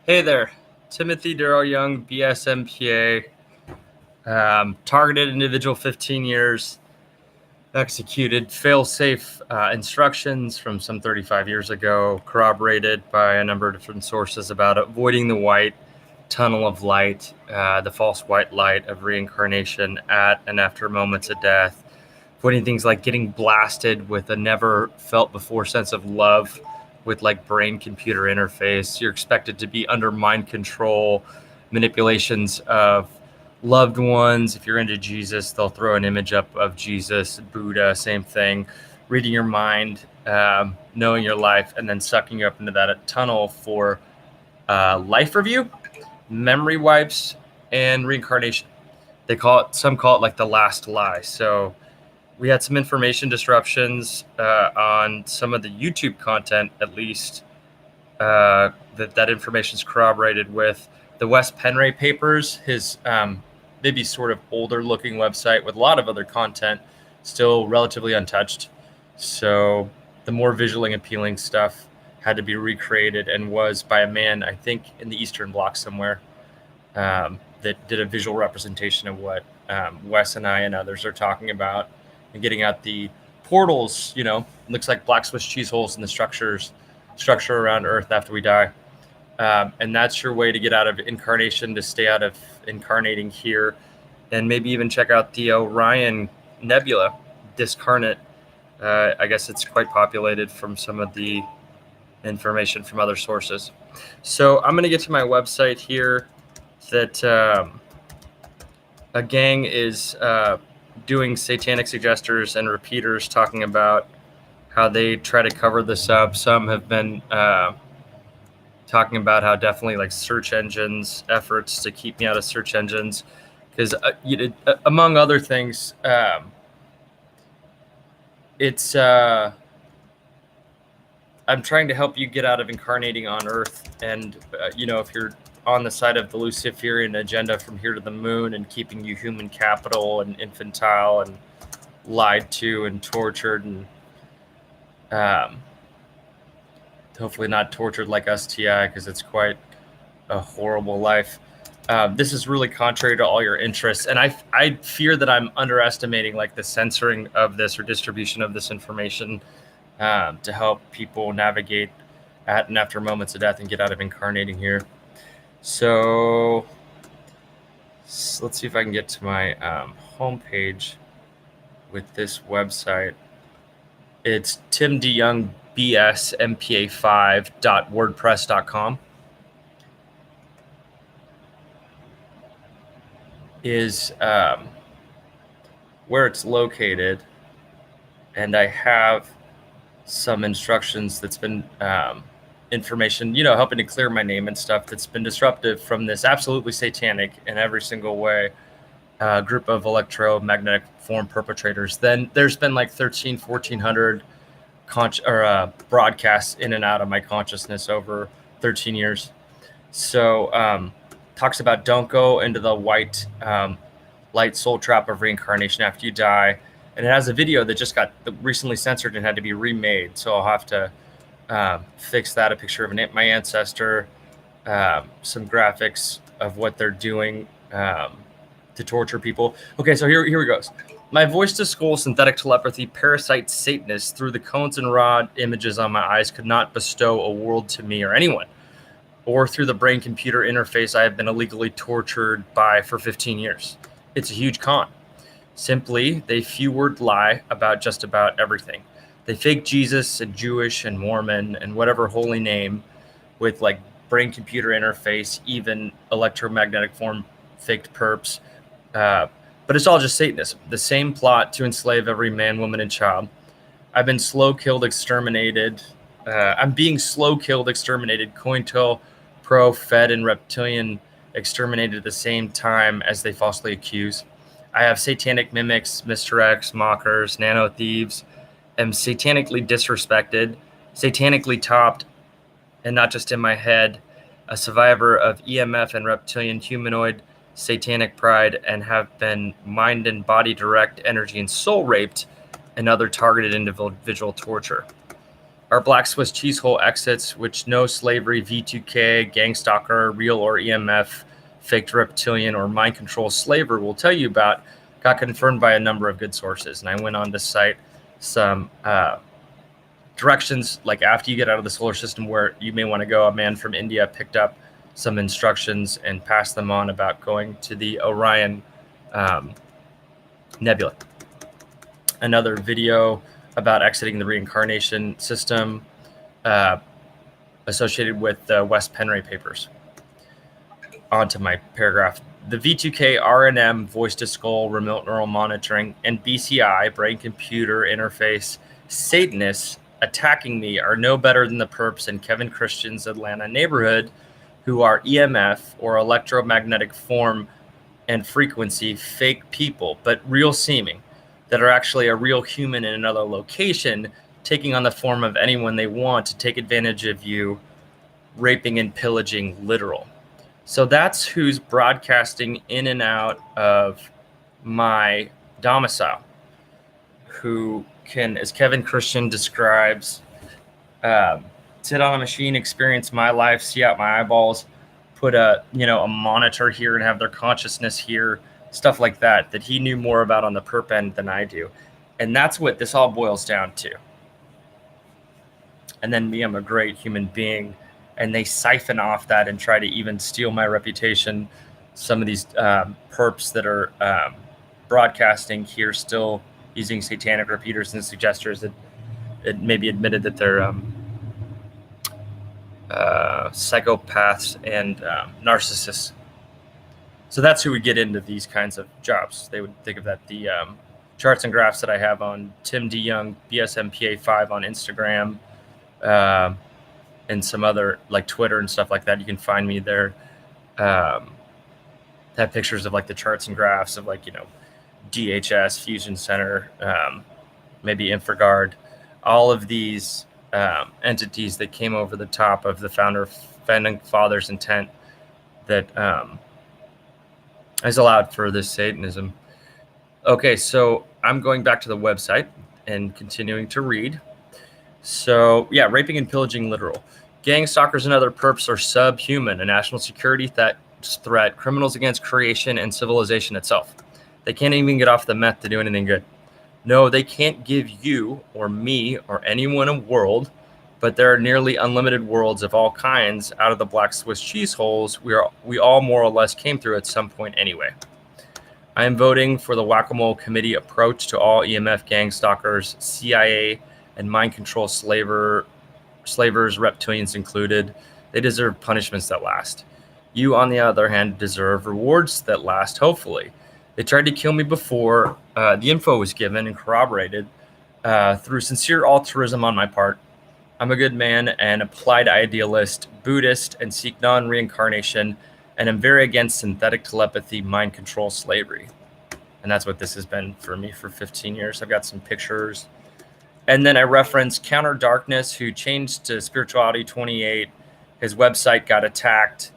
Hey there, Timothy Darrell Young, BS MPA, targeted individual 15 years, executed fail-safe instructions from some 35 years ago, corroborated by a number of different sources about avoiding the white tunnel of light, the false white light of reincarnation at and after moments of death, avoiding things like getting blasted with a never felt before sense of love with like brain computer interface. You're expected to be under mind control, manipulations of loved ones. If you're into Jesus, they'll throw an image up of Jesus, Buddha, same thing. Reading your mind, knowing your life, and then sucking you up into that tunnel for life review, memory wipes, and reincarnation. Some call it like the last lie. So we had some information disruptions on some of the YouTube content, at least, that information is corroborated with the Wes Penray papers, his maybe sort of older looking website with a lot of other content still relatively untouched. So the more visually appealing stuff had to be recreated and was by a man, I think, in the Eastern Bloc somewhere, that did a visual representation of what Wes and I and others are talking about, and getting out the portals, looks like black Swiss cheese holes in the structure around Earth after we die. And that's your way to get out of incarnation, to stay out of incarnating here, and maybe even check out the Orion Nebula, discarnate. I guess it's quite populated from some of the information from other sources. So I'm going to get to my website here that a gang is doing satanic suggesters and repeaters, talking about how they try to cover this up. Some have been talking about how definitely like search engines, efforts to keep me out of search engines, because among other things, it's I'm trying to help you get out of incarnating on Earth, and if you're on the side of the Luciferian agenda from here to the moon and keeping you human capital and infantile and lied to and tortured, and hopefully not tortured like STI, because it's quite a horrible life. This is really contrary to all your interests, and I fear that I'm underestimating like the censoring of this or distribution of this information to help people navigate at and after moments of death and get out of incarnating here. So let's see if I can get to my homepage with this website. It's timdyoungbsmpa5.wordpress.com is where it's located, and I have some instructions that's been information, helping to clear my name and stuff that's been disruptive from this absolutely satanic in every single way group of electromagnetic form perpetrators. Then there's been like 1,400 broadcasts in and out of my consciousness over 13 years. So talks about don't go into the white light soul trap of reincarnation after you die. And it has a video that just got recently censored and had to be remade. So I'll have to fix that, a picture of my ancestor, some graphics of what they're doing to torture people. Okay, so here we goes. My voice to skull synthetic telepathy parasite Satanist through the cones and rod images on my eyes could not bestow a world to me or anyone. Or through the brain computer interface I have been illegally tortured by for 15 years. It's a huge con. Simply, they few-word lie about just about everything. They fake Jesus and Jewish and Mormon and whatever holy name with like brain computer interface, even electromagnetic form faked perps. But it's all just Satanism. The same plot to enslave every man, woman, and child. I've been slow killed, exterminated. I'm being slow killed, exterminated, COINTEL, pro, fed, and reptilian exterminated at the same time as they falsely accuse. I have satanic mimics, Mr. X, mockers, nano thieves, am satanically disrespected, satanically topped, and not just in my head, a survivor of EMF and reptilian humanoid satanic pride, and have been mind and body direct energy and soul raped and other targeted individual torture. Our Black Swiss cheese hole exits, which no slavery, V2K, gang stalker, real or EMF, faked reptilian, or mind control slaver will tell you about, got confirmed by a number of good sources. And I went on to cite some directions, like after you get out of the solar system, where you may want to go. A man from India picked up some instructions and passed them on about going to the Orion Nebula. Another video about exiting the reincarnation system associated with the West Penray papers. Onto my paragraph. The V2K, RNM, voice to skull, remote neural monitoring, and BCI, brain computer interface, Satanists attacking me are no better than the perps in Kevin Christian's Atlanta neighborhood, who are EMF or electromagnetic form and frequency fake people, but real seeming, that are actually a real human in another location, taking on the form of anyone they want to take advantage of you, raping and pillaging literal. So that's who's broadcasting in and out of my domicile, who can, as Kevin Christian describes, sit on a machine, experience my life, see out my eyeballs, put a monitor here and have their consciousness here, stuff like that he knew more about on the perp end than I do. And that's what this all boils down to. And then me, I'm a great human being, and they siphon off that and try to even steal my reputation. Some of these perps that are broadcasting here still using satanic repeaters and suggesters that it may be admitted that they're psychopaths and narcissists. So that's who would get into these kinds of jobs. They would think of that. The charts and graphs that I have on Tim D. Young, BSMPA 5 on Instagram, and some other like Twitter and stuff like that. You can find me there. Have pictures of like the charts and graphs of DHS, Fusion Center, maybe InfraGard, all of these entities that came over the top of the founding fathers' intent that is allowed for this Satanism. Okay, so I'm going back to the website and continuing to read. So yeah, raping and pillaging literal. Gang stalkers and other perps are subhuman, a national security threat, criminals against creation and civilization itself. They can't even get off the meth to do anything good. No, they can't give you or me or anyone a world, but there are nearly unlimited worlds of all kinds out of the black Swiss cheese holes we all more or less came through at some point anyway. I am voting for the Whack-A-Mole Committee approach to all EMF gang stalkers, CIA and mind control slavers, reptilians included. They deserve punishments that last. You, on the other hand, deserve rewards that last, hopefully. They tried to kill me before the info was given and corroborated through sincere altruism on my part. I'm a good man and applied idealist, Buddhist, and seek non-reincarnation, and I'm very against synthetic telepathy, mind control, slavery. And that's what this has been for me for 15 years. I've got some pictures. And then I reference Counter Darkness, who changed to Spirituality 28. His website got attacked.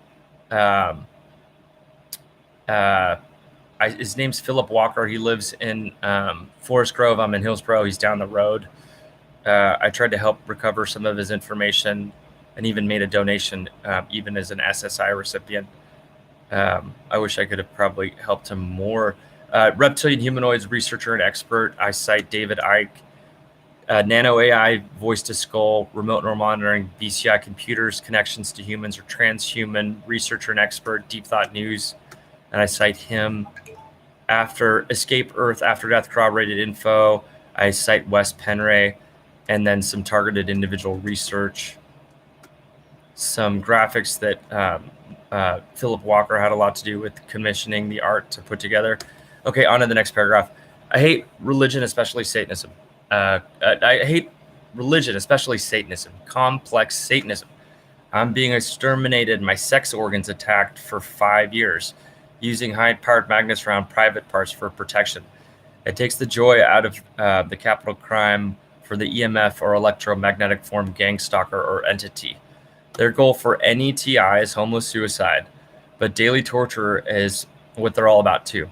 His name's Philip Walker. He lives in Forest Grove. I'm in Hillsborough. He's down the road. I tried to help recover some of his information and even made a donation, even as an SSI recipient. I wish I could have probably helped him more. Reptilian humanoids researcher and expert. I cite David Icke. Nano AI, voice to skull, remote neural monitoring, BCI computers, connections to humans or transhuman, researcher and expert, Deep Thought News. And I cite him. After Escape Earth, After Death corroborated info, I cite West Penray, and then some targeted individual research. Some graphics that Philip Walker had a lot to do with commissioning the art to put together. Okay, on to the next paragraph. I hate religion, especially Satanism. I hate religion, especially Satanism, complex Satanism. I'm being exterminated, my sex organs attacked for 5 years, using high-powered magnets around private parts for protection. It takes the joy out of the capital crime for the EMF or electromagnetic form gang stalker or entity. Their goal for any TI is homeless suicide, but daily torture is what they're all about too.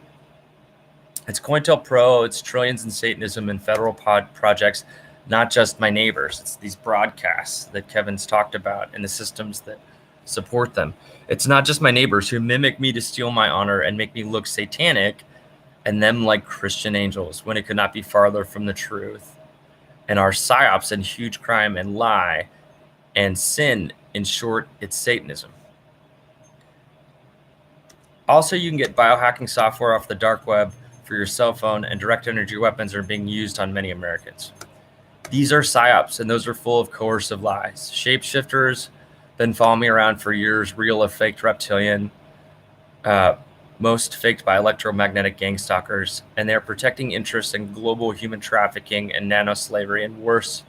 It's COINTELPRO, it's trillions in Satanism and federal projects not just my neighbors. It's these broadcasts that Kevin's talked about and the systems that support them. It's not just my neighbors who mimic me to steal my honor and make me look satanic and them like Christian angels when it could not be farther from the truth. And our psyops and huge crime and lie and sin, in short, it's Satanism. Also, you can get biohacking software off the dark web for your cell phone, and direct energy weapons are being used on many Americans. These are psyops, and those are full of coercive lies. Shapeshifters been following me around for years, real or faked reptilian, most faked by electromagnetic gang stalkers, and they're protecting interests in global human trafficking and nano-slavery, and worse.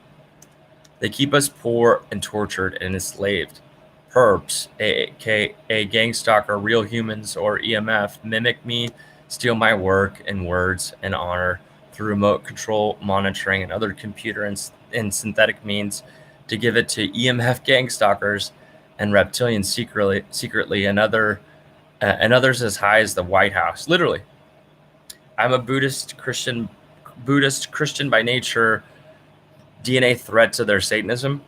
They keep us poor and tortured and enslaved. Perps, aka gang stalker, real humans, or EMF, mimic me, steal my work and words and honor through remote control, monitoring, and other computer and synthetic means to give it to EMF gang stalkers and reptilians secretly and others as high as the White House. Literally, I'm a Buddhist Christian by nature, DNA threat to their Satanism,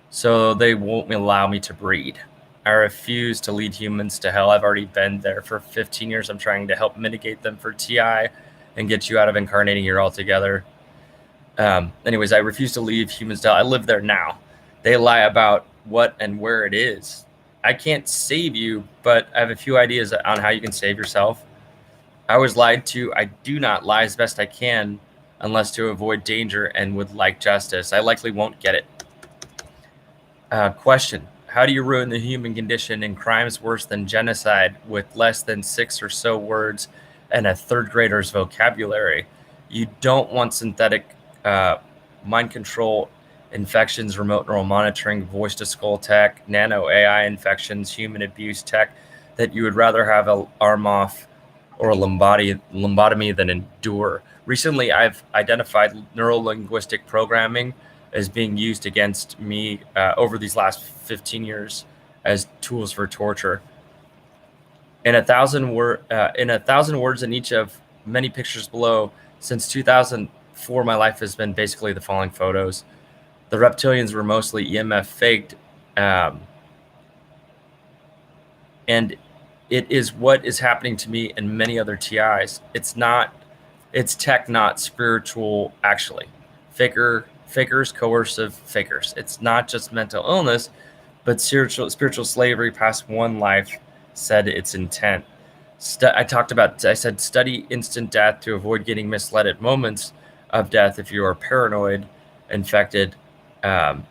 so they won't allow me to breed. I refuse to lead humans to hell. I've already been there for 15 years. I'm trying to help mitigate them for TI and get you out of incarnating here altogether. Anyways, I refuse to leave humans to hell. I live there now. They lie about what and where it is. I can't save you, but I have a few ideas on how you can save yourself. I was lied to. I do not lie as best I can unless to avoid danger and would like justice. I likely won't get it. Question. How do you ruin the human condition in crimes worse than genocide with less than 6 or so words and a third grader's vocabulary? You don't want synthetic mind control, infections, remote neural monitoring, voice to skull tech, nano AI infections, human abuse tech that you would rather have an arm off or a lobotomy than endure. Recently, I've identified neuro-linguistic programming as being used against me over these last 15 years as tools for torture. In 1,000 words in each of many pictures below, since 2004, my life has been basically the following photos. The reptilians were mostly EMF faked, and it is what is happening to me and many other TIs. It's tech, not spiritual, actually. Fakers, coercive fakers. It's not just mental illness, but spiritual slavery past one life said its intent. I said study instant death to avoid getting misled at moments of death if you are paranoid, infected, and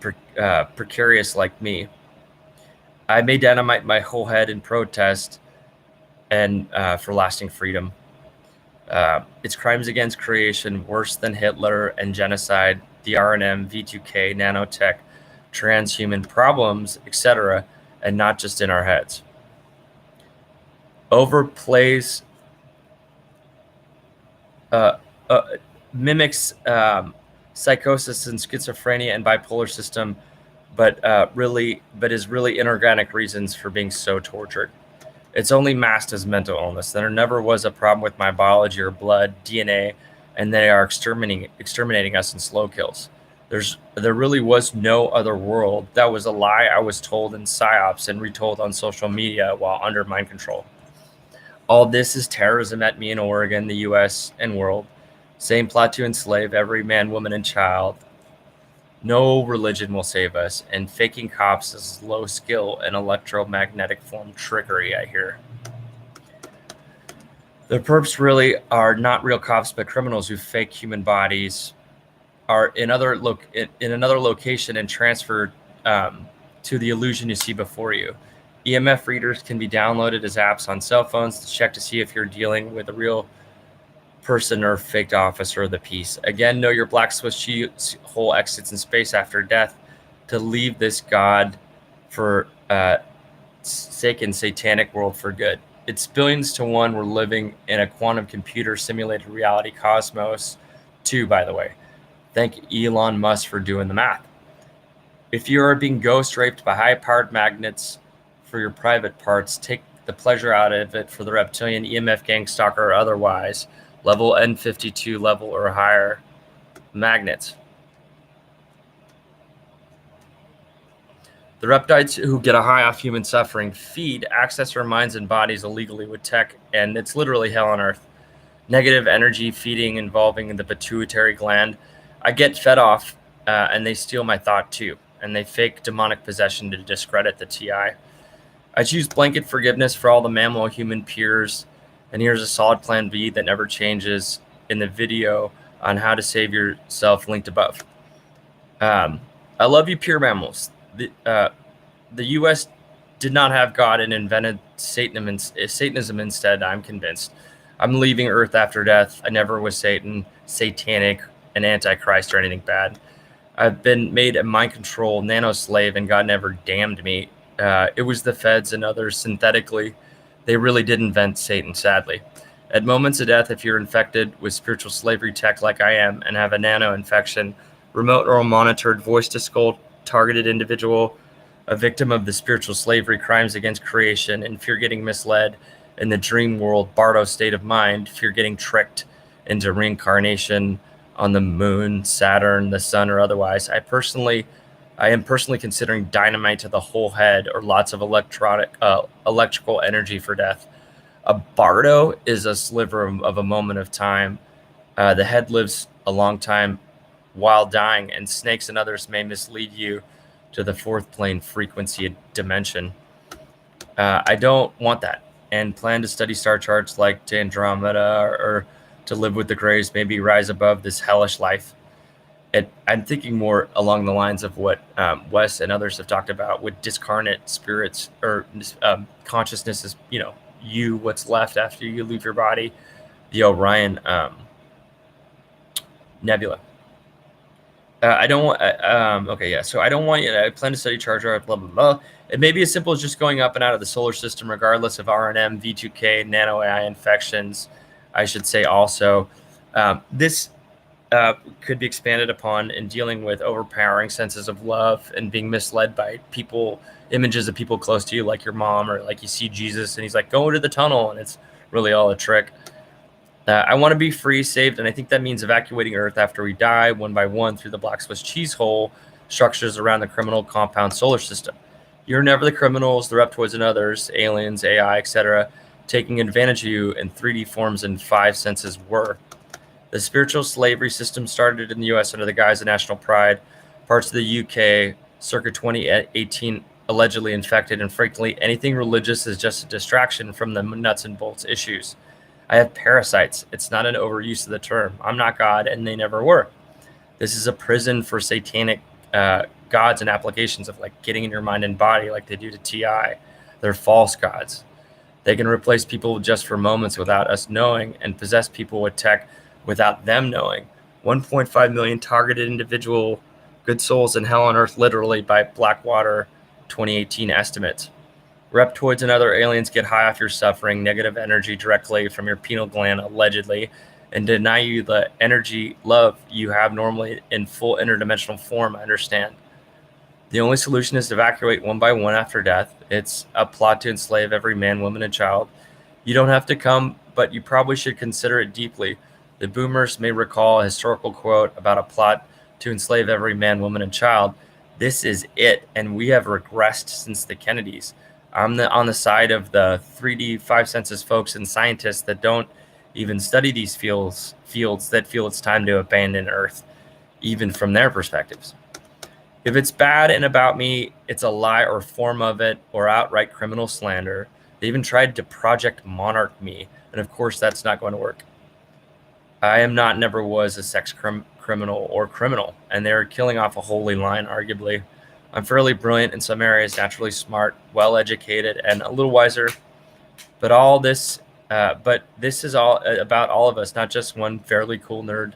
precarious like me. I may dynamite my whole head in protest and for lasting freedom. It's crimes against creation worse than Hitler and genocide, the RNM, V2K, nanotech, transhuman problems, etc., and not just in our heads. Overplays, mimics psychosis and schizophrenia and bipolar system, but is really inorganic reasons for being so tortured. It's only masked as mental illness. There never was a problem with my biology or blood, DNA, and they are exterminating us in slow kills. There really was no other world. That was a lie I was told in psyops and retold on social media while under mind control. All this is terrorism at me in Oregon, the U.S., and world. Same plot to enslave every man, woman, and child. No religion will save us, and faking cops is low skill and electromagnetic form trickery, I hear. The perps really are not real cops, but criminals who fake human bodies, are in another location and transferred to the illusion you see before you. EMF readers can be downloaded as apps on cell phones to check to see if you're dealing with a real person or faked officer of the peace. Again, know your black Swiss hole exits in space after death to leave this God for forsaken satanic world for good. It's billions to one. We're living in a quantum computer simulated reality cosmos too, by the way. Thank Elon Musk for doing the math. If you are being ghost raped by high-powered magnets for your private parts, take the pleasure out of it for the reptilian, EMF gang stalker, or otherwise, level N52 level or higher. magnets. The reptiles who get a high off human suffering feed, access our minds and bodies illegally with tech, and it's literally hell on earth. Negative energy feeding involving the pituitary gland. I get fed off, and they steal my thought too, and they fake demonic possession to discredit the TI. I choose blanket forgiveness for all the mammal human peers, and here's a solid plan B that never changes in the video on how to save yourself linked above. I love you, pure mammals. The U.S. did not have God and invented Satanism instead, I'm convinced. I'm leaving Earth after death. I never was satanic, an antichrist, or anything bad. I've been made a mind control nano slave, and God never damned me. It was the feds and others synthetically. They really did invent Satan, sadly. At moments of death, if you're infected with spiritual slavery tech like I am and have a nano infection, remote or monitored voice to skull targeted individual, a victim of the spiritual slavery crimes against creation, and if you're getting misled in the dream world Bardo state of mind, if you're getting tricked into reincarnation on the moon, Saturn, the sun, or otherwise, I am personally considering dynamite to the whole head or lots of electrical energy for death. A Bardo is a sliver of a moment of time. The head lives a long time while dying, and snakes and others may mislead you to the fourth plane frequency dimension. I don't want that, and plan to study star charts like to Andromeda or to live with the Greys, maybe rise above this hellish life. I'm thinking more along the lines of what Wes and others have talked about with discarnate spirits or consciousness is, you, what's left after you leave your body, the Orion Nebula. I don't want. Okay, yeah. So I don't want you. I plan to study charger. Blah blah blah. It may be as simple as just going up and out of the solar system, regardless of RNM, V2K, nano AI infections. I should say also, this could be expanded upon in dealing with overpowering senses of love and being misled by images of people close to you, like your mom, or like you see Jesus and he's like, go into the tunnel, and it's really all a trick. I want to be free, saved, and I think that means evacuating Earth after we die, one by one, through the Black Swiss cheese hole structures around the criminal compound solar system. You're never the criminals, the reptoids and others, aliens, AI, etc., taking advantage of you in 3D forms and 5 senses were. The spiritual slavery system started in the U.S. under the guise of national pride. Parts of the U.K., circa 2018, allegedly infected, and frankly, anything religious is just a distraction from the nuts and bolts issues. I have parasites. It's not an overuse of the term. I'm not God, and they never were. This is a prison for satanic gods and applications of like getting in your mind and body like they do to TI. They're false gods. They can replace people just for moments without us knowing and possess people with tech without them knowing. 1.5 million targeted individual good souls in hell on earth, literally, by Blackwater 2018 estimates. Reptoids and other aliens get high off your suffering, negative energy directly from your pineal gland, allegedly, and deny you the energy, love you have normally in full interdimensional form, I understand. The only solution is to evacuate one by one after death. It's a plot to enslave every man, woman, and child. You don't have to come, but you probably should consider it deeply. The boomers may recall a historical quote about a plot to enslave every man, woman, and child. This is it, and we have regressed since the Kennedys. I'm on the side of the 3D 5 senses folks and scientists that don't even study these fields that feel it's time to abandon Earth, even from their perspectives. If it's bad and about me, it's a lie or form of it or outright criminal slander. They even tried to Project Monarch me, and of course that's not going to work. I am not, never was a sex criminal or criminal, and they're killing off a holy line, arguably. I'm fairly brilliant in some areas, naturally smart, well-educated, and a little wiser. But this is all about all of us, not just one fairly cool nerd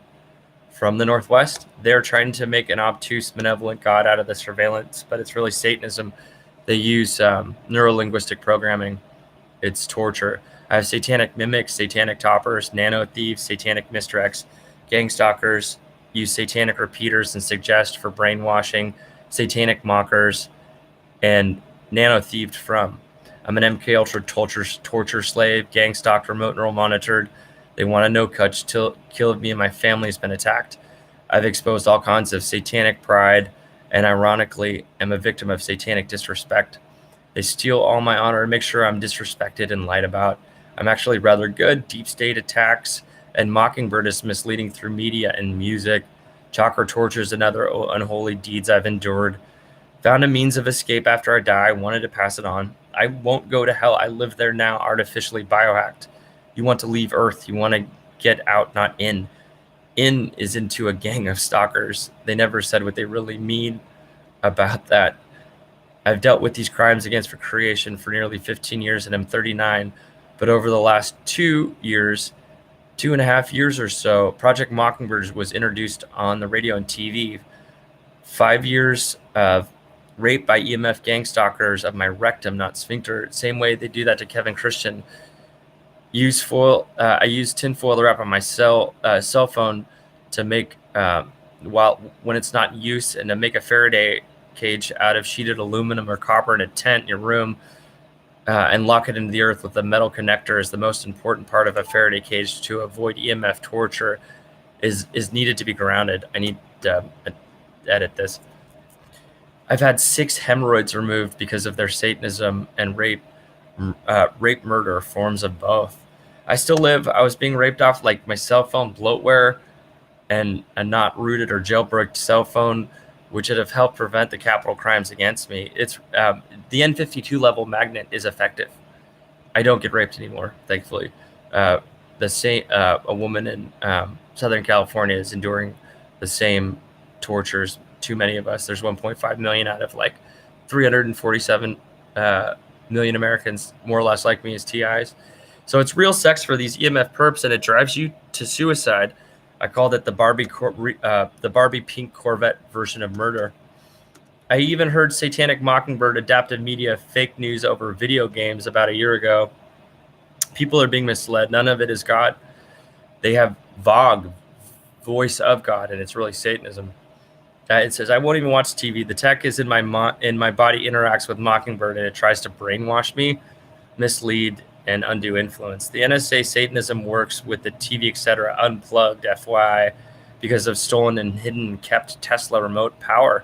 from the Northwest. They're trying to make an obtuse, malevolent god out of the surveillance, but it's really Satanism. They use neuro-linguistic programming. It's torture. I have satanic mimics, satanic toppers, nano thieves, satanic misdirects, gang stalkers, use satanic repeaters and suggest for brainwashing, satanic mockers, and nano thieved from. I'm an MK Ultra torture slave, gang stalked, remote neural monitored. They want to no-cut kill me and my family has been attacked. I've exposed all kinds of satanic pride and ironically am a victim of satanic disrespect. They steal all my honor and make sure I'm disrespected and lied about. I'm actually rather good. Deep state attacks and Mockingbird is misleading through media and music. Chakra tortures and other unholy deeds I've endured. Found a means of escape after I die. Wanted to pass it on. I won't go to hell. I live there now, artificially biohacked. You want to leave Earth. You want to get out, not in. In is into a gang of stalkers. They never said what they really mean about that. I've dealt with these crimes against for creation for nearly 15 years and I'm 39. But over the last 2.5 years or so, Project Mockingbird was introduced on the radio and TV. 5 years of rape by EMF gang stalkers of my rectum, not sphincter. Same way they do that to Kevin Christian. I use tinfoil to wrap on my cell phone to make when it's not in use, and to make a Faraday cage out of sheeted aluminum or copper in a tent in your room, and lock it into the earth with a metal connector is the most important part of a Faraday cage to avoid EMF torture. Is needed to be grounded. I need to edit this. I've had 6 hemorrhoids removed because of their Satanism and rape, murder, forms of both. I still live. I was being raped off like my cell phone, bloatware, and a not rooted or jailbroken cell phone, which would have helped prevent the capital crimes against me. It's the N52 level magnet is effective. I don't get raped anymore, thankfully. A woman in Southern California is enduring the same tortures. Too many of us. There's 1.5 million out of like 347 million Americans, more or less like me, as TIs. So it's real sex for these EMF perps, and it drives you to suicide. I called it the Barbie pink Corvette version of murder. I even heard Satanic Mockingbird adapted media fake news over video games about a year ago. People are being misled. None of it is God. They have VOG, voice of God, and it's really Satanism. It says, I won't even watch TV. The tech is in my body, interacts with Mockingbird, and it tries to brainwash me, mislead, and undue influence. The NSA Satanism works with the TV, etc., unplugged, FYI, because of stolen and hidden kept Tesla remote power.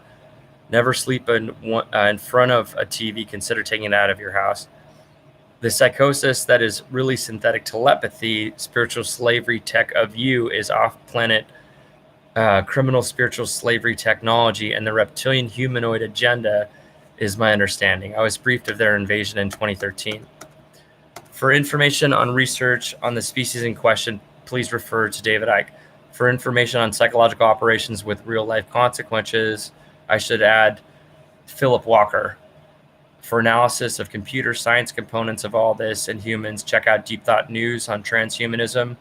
Never sleep in front of a TV. Consider taking it out of your house. The psychosis that is really synthetic telepathy, spiritual slavery tech of you is off-planet criminal spiritual slavery technology, and the reptilian humanoid agenda is my understanding. I was briefed of their invasion in 2013. For information on research on the species in question, please refer to David Icke. For information on psychological operations with real-life consequences, I should add Philip Walker. For analysis of computer science components of all this and humans, check out Deep Thought News on transhumanism.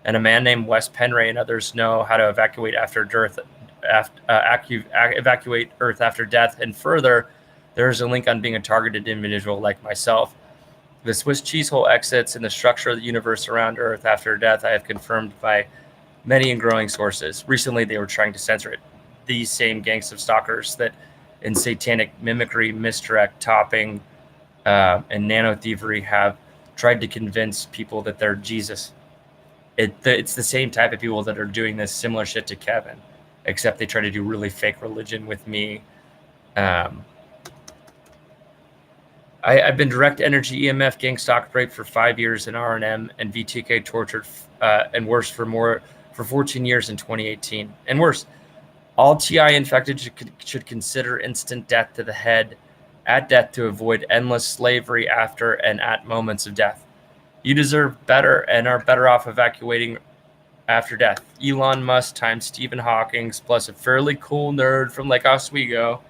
And a man named Wes Penray and others know how to evacuate evacuate Earth after death. And further, there is a link on being a targeted individual like myself. The Swiss cheese hole exits in the structure of the universe around Earth after death I have confirmed by many and growing sources. Recently, they were trying to censor it. These same gangs of stalkers that in satanic mimicry, misdirect, topping, and nano thievery have tried to convince people that they're Jesus. It's the same type of people that are doing this similar shit to Kevin, except they try to do really fake religion with me. I've been direct energy EMF gang stalk rape for 5 years in R&M and VTK tortured and worse for 14 years in 2018 and worse. All TI infected should consider instant death to the head at death to avoid endless slavery after and at moments of death. You deserve better and are better off evacuating after death. Elon Musk times Stephen Hawking plus a fairly cool nerd from Lake Oswego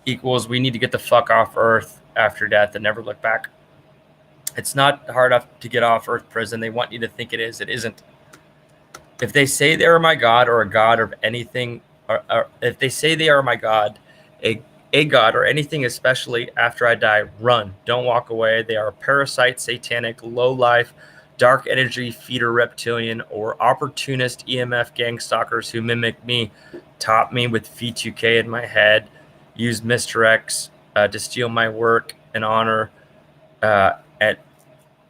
equals we need to get the fuck off Earth after death and never look back. It's not hard enough to get off Earth prison. They want you to think it is. It isn't. If they say they are my God or a God of anything, or if they say they are my God, a God or anything, especially after I die, run. Don't walk away. They are parasite, satanic, low life, dark energy, feeder reptilian, or opportunist EMF gang stalkers who mimic me, top me with V2K in my head, use misdirects to steal my work and honor,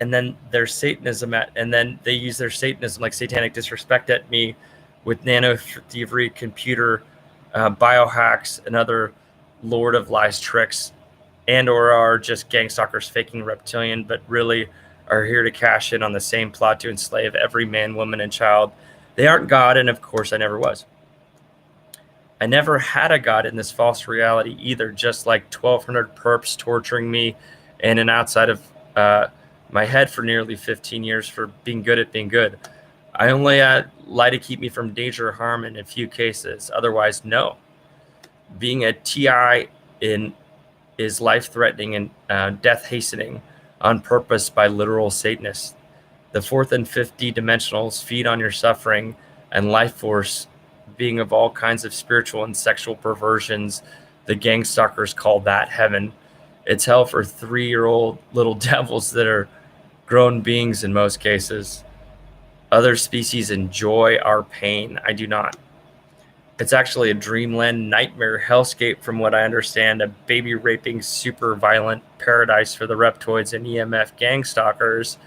and then their Satanism and then they use their Satanism like satanic disrespect at me with nano thievery, computer biohacks, and other Lord of Lies tricks, and or are just gang stalkers faking reptilian, but really are here to cash in on the same plot to enslave every man, woman, and child. They aren't God, and of course I never was. I never had a God in this false reality either, just like 1,200 perps torturing me in and outside of my head for nearly 15 years for being good at being good. I only lie to keep me from danger or harm in a few cases. Otherwise, no. Being a TI is life-threatening and death-hastening on purpose by literal Satanists. The fourth and fifth dimensionals feed on your suffering and life force, being of all kinds of spiritual and sexual perversions. The gang stalkers call that heaven. It's hell for 3-year-old little devils that are grown beings in most cases. Other species enjoy our pain. I do not. It's actually a dreamland nightmare hellscape, from what I understand, a baby raping, super violent paradise for the reptoids and EMF gang stalkers.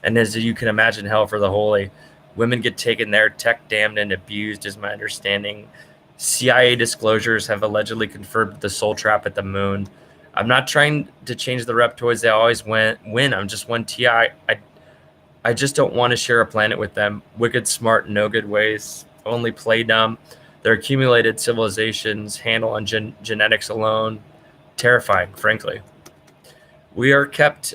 And as you can imagine, hell for the holy. Women get taken there, tech damned and abused, is my understanding. CIA disclosures have allegedly confirmed the soul trap at the moon. I'm not trying to change the reptoids. They always win. I'm just one TI. I just don't want to share a planet with them. Wicked, smart, no good ways. Only play dumb. Their accumulated civilizations handle on genetics alone. Terrifying, frankly. We are kept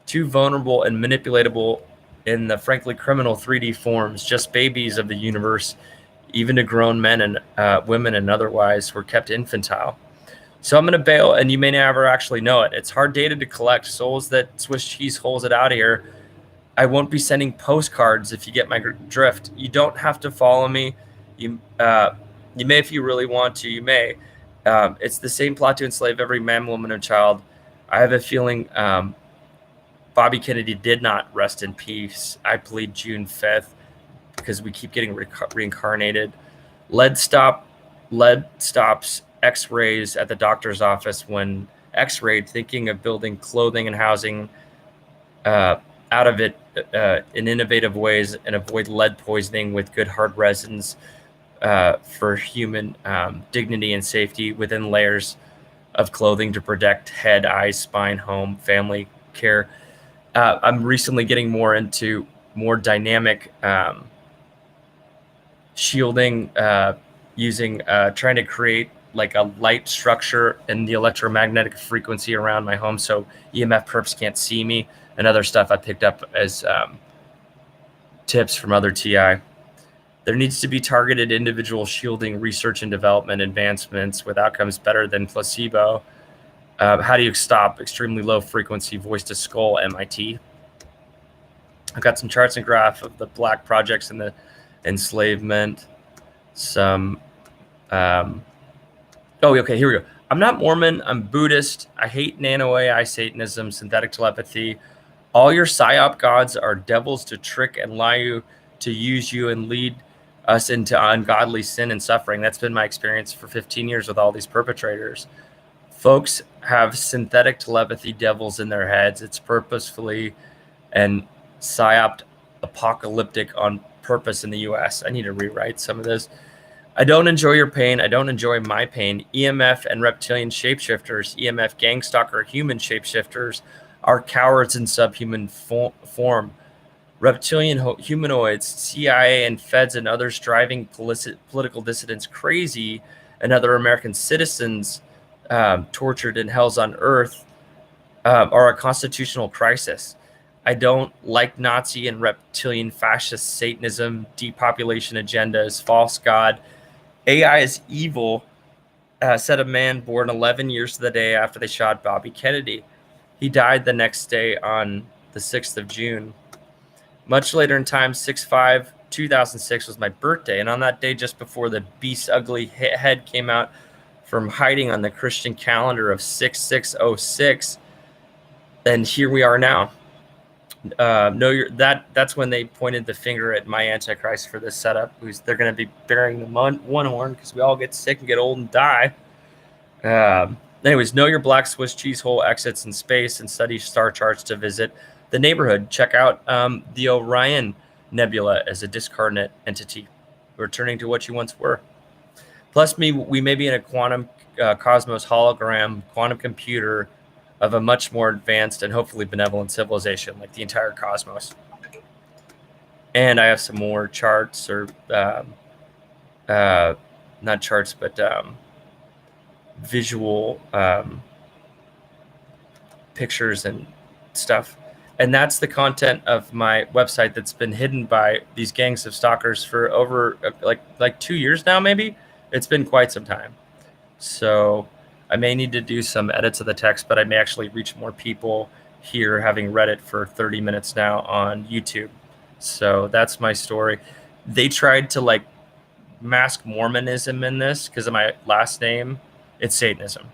too vulnerable and manipulatable in the frankly criminal 3D forms, just babies of the universe, even to grown men and women and otherwise. We're kept infantile. So I'm going to bail, and you may never actually know it. It's hard data to collect. Souls that Swiss cheese holes it out of here. I won't be sending postcards if you get my drift. You don't have to follow me. You may if you really want to. You may. It's the same plot to enslave every man, woman, and child. I have a feeling Bobby Kennedy did not rest in peace. I plead June 5th because we keep getting reincarnated. Lead stops X-rays at the doctor's office when X-rayed, thinking of building clothing and housing out of it in innovative ways and avoid lead poisoning with good hard resins for human dignity and safety within layers of clothing to protect head, eyes, spine, home, family care. I'm recently getting more into more dynamic shielding, using trying to create like a light structure in the electromagnetic frequency around my home so EMF perps can't see me, and other stuff I picked up as tips from other TI. There needs to be targeted individual shielding, research and development advancements with outcomes better than placebo. How do you stop extremely low frequency voice to skull MIT? I've got some charts and graph of the black projects and the enslavement. Some, okay, here we go. I'm not Mormon. I'm Buddhist. I hate nano AI, Satanism, synthetic telepathy. All your psyop gods are devils to trick and lie you, to use you and lead us into ungodly sin and suffering. That's been my experience for 15 years with all these perpetrators. Folks have synthetic telepathy devils in their heads. It's purposefully and psyop apocalyptic on purpose in the US. I need to rewrite some of this. I don't enjoy your pain. I don't enjoy my pain. EMF and reptilian shapeshifters, EMF gang stalker human shapeshifters are cowards in subhuman form. Reptilian humanoids, CIA and feds and others driving political dissidents crazy, and other American citizens tortured in hells on earth are a constitutional crisis. I don't like Nazi and reptilian fascist Satanism, depopulation agendas, false God. AI is evil, said a man born 11 years to the day after they shot Bobby Kennedy. He died the next day on the 6th of June. Much later in time, 6/5/2006 was my birthday, and on that day, just before the beast's ugly head came out from hiding on the Christian calendar of 6606, and here we are now. That's when they pointed the finger at my Antichrist for this setup. They're going to be burying the one horn because we all get sick and get old and die. Anyways, know your black Swiss cheese hole exits in space and study star charts to visit the neighborhood. Check out the Orion Nebula as a discarnate entity. returning to what you once were. Plus, we may be in a quantum cosmos hologram, quantum computer of a much more advanced and hopefully benevolent civilization, like the entire cosmos. And I have some more charts or not charts, but visual pictures and stuff. And that's the content of my website that's been hidden by these gangs of stalkers for over like 2 years now, maybe. It's been quite some time. So I may need to do some edits of the text, but I may actually reach more people here, having read it for 30 minutes now on YouTube. So that's my story. They tried to like mask Mormonism in this because of my last name. It's Satanism.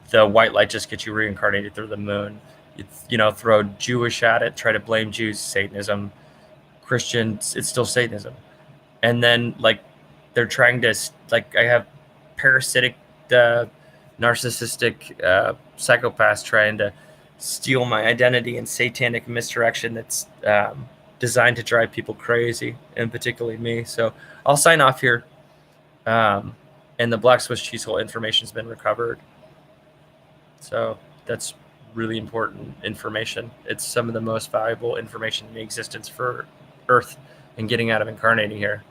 The white light just gets you reincarnated through the moon. Throw Jewish at it, try to blame Jews, Satanism. Christians, it's still Satanism. And then like they're trying to I have parasitic, narcissistic psychopaths trying to steal my identity in satanic misdirection that's designed to drive people crazy, and particularly me. So I'll sign off here. And the Black Swiss cheese hole information has been recovered. So that's really important information. It's some of the most valuable information in existence for Earth and getting out of incarnating here.